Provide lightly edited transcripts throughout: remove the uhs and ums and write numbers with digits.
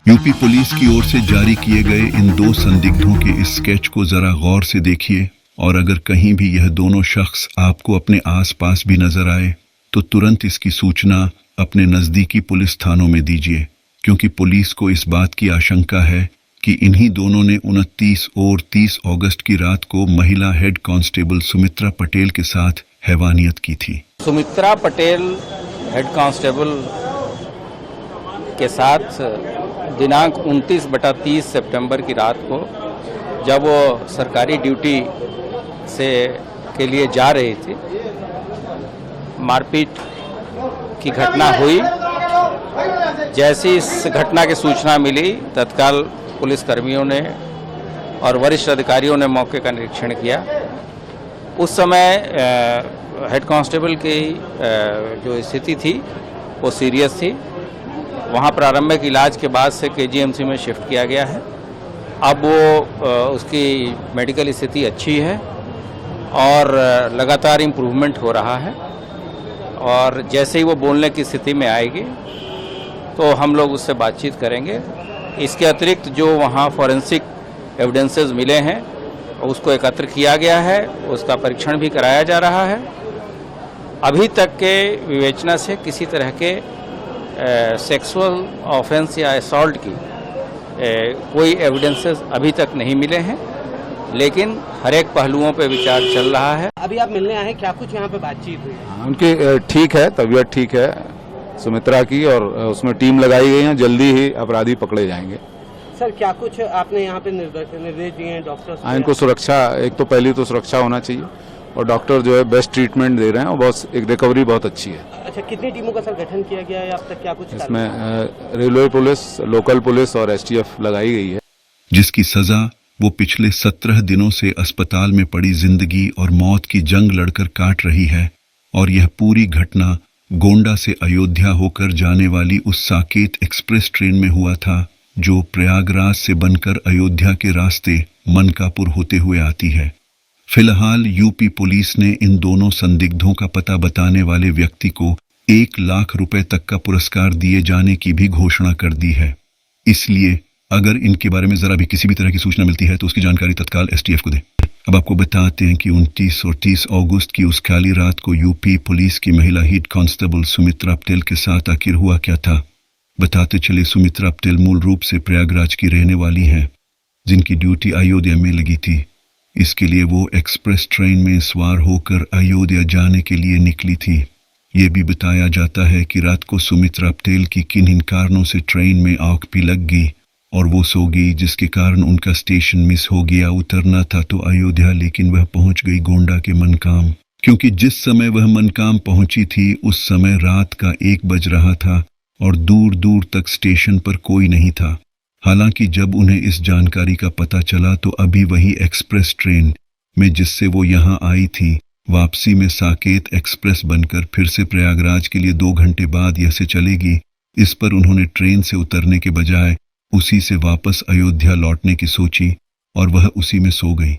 UP police की ओर से जारी किए गए इन दो संदिग्धों के इस स्केच को जरा गौर से देखिए और अगर कहीं भी यह दोनों शख्स आपको अपने आसपास भी नजर आए तो तुरंत इसकी सूचना अपने नजदीकी पुलिस थानों में दीजिए, क्योंकि पुलिस को इस बात की आशंका है कि इन्हीं दोनों ने 29 और 30 अगस्त की रात को महिला हेड कांस्टेबल सुमित्रा पटेल के साथ हैवानियत की थी। सुमित्रा पटेल हेड कांस्टेबल के साथ दिनांक 29/30 सितंबर की रात को जब वो सरकारी ड्यूटी के लिए जा रही थी, मारपीट की घटना हुई। जैसी इस घटना की सूचना मिली, तत्काल पुलिसकर्मियों ने और वरिष्ठ अधिकारियों ने मौके का निरीक्षण किया। उस समय हेड कांस्टेबल की जो स्थिति थी वो सीरियस थी। वहाँ प्रारंभिक इलाज के बाद से केजीएमसी में शिफ्ट किया गया है। अब वो उसकी मेडिकल स्थिति अच्छी है और लगातार इम्प्रूवमेंट हो रहा है, और जैसे ही वो बोलने की स्थिति में आएगी तो हम लोग उससे बातचीत करेंगे। इसके अतिरिक्त जो वहाँ फॉरेंसिक एविडेंसेस मिले हैं उसको एकत्र किया गया है, उसका परीक्षण भी कराया जा रहा है। अभी तक के विवेचना से किसी तरह के सेक्सुअल ऑफेंस या असॉल्ट की कोई एविडेंसेस अभी तक नहीं मिले हैं, लेकिन हर एक पहलुओं पे विचार चल रहा है। अभी आप मिलने आए, क्या कुछ यहाँ पे बातचीत हुई? उनकी ठीक है, तबीयत ठीक है सुमित्रा की, और उसमें टीम लगाई गई है, जल्दी ही अपराधी पकड़े जाएंगे। सर, क्या कुछ आपने यहाँ पे निर्देश दिए हैं डॉक्टर्स को? इनको सुरक्षा, एक तो पहली तो सुरक्षा होना चाहिए, और डॉक्टर जो है बेस्ट ट्रीटमेंट दे रहे हैं और बहुत एक रिकवरी बहुत अच्छी है। अच्छा, कितनी टीमों का सर गठन किया गया है अब तक? क्या कुछ इसमें रेलवे पुलिस, लोकल पुलिस और एसटीएफ लगाई गई है, जिसकी सजा वो पिछले 17 दिनों से अस्पताल में पड़ी जिंदगी और मौत की जंग लड़कर काट रही है। और यह पूरी घटना गोंडा से अयोध्या होकर जाने वाली उस साकेत एक्सप्रेस ट्रेन में हुआ था जो प्रयागराज से बनकर अयोध्या के रास्ते मनकापुर होते हुए आती है। फिलहाल यूपी पुलिस ने इन दोनों संदिग्धों का पता बताने वाले व्यक्ति को 1 लाख रुपए तक का पुरस्कार दिए जाने की भी घोषणा कर दी है। इसलिए अगर इनके बारे में जरा भी किसी भी तरह की सूचना मिलती है तो उसकी जानकारी तत्काल एसटीएफ को दें। अब आपको बताते हैं कि 29 और 30 अगस्त की उस काली रात को यूपी पुलिस की महिला हेड कांस्टेबल सुमित्रा पटेल के साथ आखिर हुआ क्या था। बताते चले, सुमित्रा पटेल मूल रूप से प्रयागराज की रहने वाली हैं, जिनकी ड्यूटी अयोध्या में लगी थी। इसके लिए वो एक्सप्रेस ट्रेन में सवार होकर अयोध्या जाने के लिए निकली थी। ये भी बताया जाता है कि रात को सुमित्रा पटेल की किन्हीं कारणों से ट्रेन में आग भी लग गई और वो सो गई, जिसके कारण उनका स्टेशन मिस हो गया। उतरना था तो अयोध्या, लेकिन वह पहुंच गई गोंडा के मनकाम। क्योंकि जिस समय वह मनकाम पहुंची थी उस समय रात का 1 बज रहा था और दूर दूर तक स्टेशन पर कोई नहीं था। हालांकि जब उन्हें इस जानकारी का पता चला तो अभी वही एक्सप्रेस ट्रेन में जिससे वो यहाँ आई थी, वापसी में साकेत एक्सप्रेस बनकर फिर से प्रयागराज के लिए 2 घंटे बाद यह से चलेगी। इस पर उन्होंने ट्रेन से उतरने के बजाय उसी से वापस अयोध्या लौटने की सोची और वह उसी में सो गई।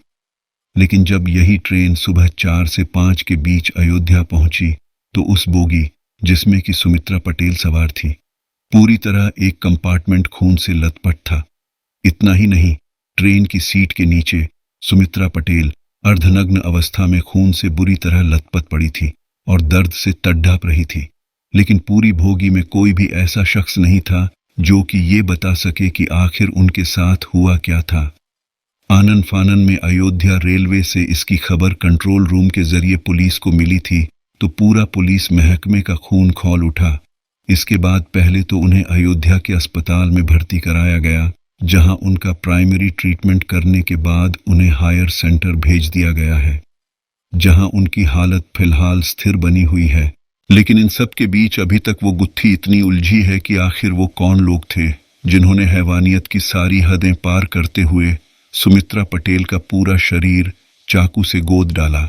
लेकिन जब यही ट्रेन सुबह 4 से 5 के बीच अयोध्या पहुंची तो उस बोगी जिसमें कि सुमित्रा पटेल सवार थी, पूरी तरह एक कंपार्टमेंट खून से लथपथ था। इतना ही नहीं, ट्रेन की सीट के नीचे सुमित्रा पटेल अर्धनग्न अवस्था में खून से बुरी तरह लथपथ पड़ी थी और दर्द से तड़प रही थी। लेकिन पूरी भोगी में कोई भी ऐसा शख्स नहीं था जो कि ये बता सके कि आखिर उनके साथ हुआ क्या था। आनन फानन में अयोध्या रेलवे से इसकी खबर कंट्रोल रूम के जरिए पुलिस को मिली थी तो पूरा पुलिस महकमे का खून खौल उठा। इसके बाद पहले तो उन्हें अयोध्या के अस्पताल में भर्ती कराया गया, जहां उनका प्राइमरी ट्रीटमेंट करने के बाद उन्हें हायर सेंटर भेज दिया गया है, जहां उनकी हालत फिलहाल स्थिर बनी हुई है। लेकिन इन सब के बीच अभी तक वो गुत्थी इतनी उलझी है कि आखिर वो कौन लोग थे जिन्होंने हैवानियत की सारी हदें पार करते हुए सुमित्रा पटेल का पूरा शरीर चाकू से गोद डाला।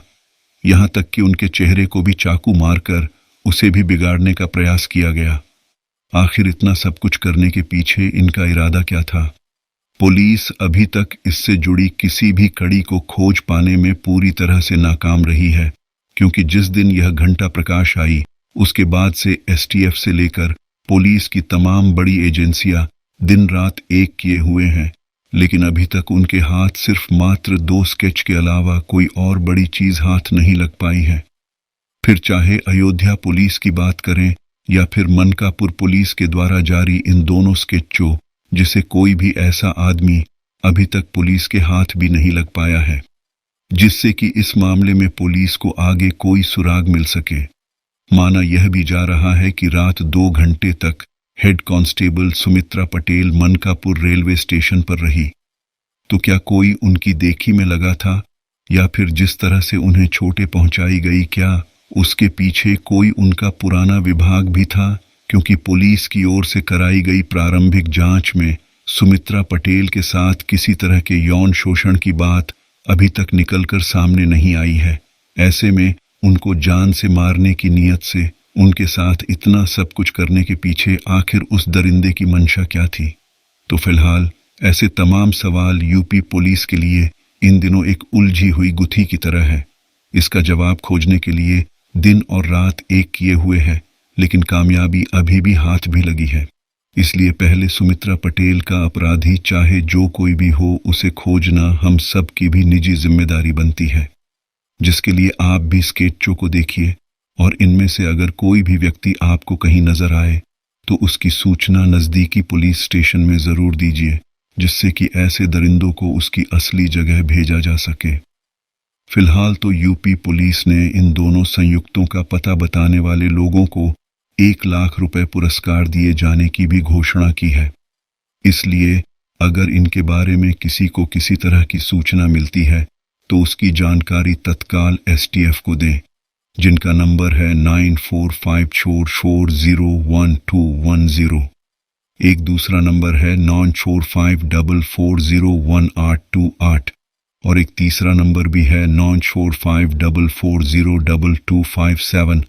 यहां तक कि उनके चेहरे को भी चाकू मारकर उसे भी बिगाड़ने का प्रयास किया गया। आखिर इतना सब कुछ करने के पीछे इनका इरादा क्या था? पुलिस अभी तक इससे जुड़ी किसी भी कड़ी को खोज पाने में पूरी तरह से नाकाम रही है, क्योंकि जिस दिन यह घंटा प्रकाश आई उसके बाद से एसटीएफ से लेकर पुलिस की तमाम बड़ी एजेंसियां दिन रात एक किए हुए हैं, लेकिन अभी तक उनके हाथ सिर्फ मात्र 2 स्केच के अलावा कोई और बड़ी चीज हाथ नहीं लग पाई है। फिर चाहे अयोध्या पुलिस की बात करें या फिर मनकापुर पुलिस के द्वारा जारी इन दोनों स्केचों, जिसे कोई भी ऐसा आदमी अभी तक पुलिस के हाथ भी नहीं लग पाया है, जिससे कि इस मामले में पुलिस को आगे कोई सुराग मिल सके। माना यह भी जा रहा है कि रात 2 घंटे तक head constable Sumitra Patel Mankapur railway station पर रही, तो क्या कोई उनकी देखी में लगा था, या फिर जिस तरह से उन्हें चोटें पहुंचाई गई, क्या उसके पीछे कोई उनका पुराना विभाग भी था? क्योंकि पुलिस की ओर से कराई गई प्रारंभिक जांच में सुमित्रा पटेल के साथ किसी तरह के यौन शोषण की बात अभी तक निकलकर सामने नहीं आई है। ऐसे में उनको जान से मारने की नीयत से उनके साथ इतना सब कुछ करने के पीछे आखिर उस दरिंदे की मंशा क्या थी? तो फिलहाल ऐसे तमाम सवाल यूपी पुलिस के लिए इन दिनों एक उलझी हुई गुत्थी की तरह है। इसका जवाब खोजने के लिए दिन और रात एक किए हुए हैं, लेकिन कामयाबी अभी भी हाथ भी लगी है। इसलिए पहले सुमित्रा पटेल का अपराधी चाहे जो कोई भी हो, उसे खोजना हम सब की भी निजी जिम्मेदारी बनती है, जिसके लिए आप भी स्केचों को देखिए और इनमें से अगर कोई भी व्यक्ति आपको कहीं नजर आए तो उसकी सूचना नजदीकी पुलिस स्टेशन में जरूर दीजिए, जिससे कि ऐसे दरिंदों को उसकी असली जगह भेजा जा सके। फिलहाल तो यूपी पुलिस ने इन दोनों संयुक्तों का पता बताने वाले लोगों को 1 लाख रुपए पुरस्कार दिए जाने की भी घोषणा की है। इसलिए अगर इनके बारे में किसी को किसी तरह की सूचना मिलती है तो उसकी जानकारी तत्काल STF को दें, जिनका नंबर है 9454401210। एक दूसरा नंबर है 9454401828 और एक तीसरा नंबर भी है 9454402257।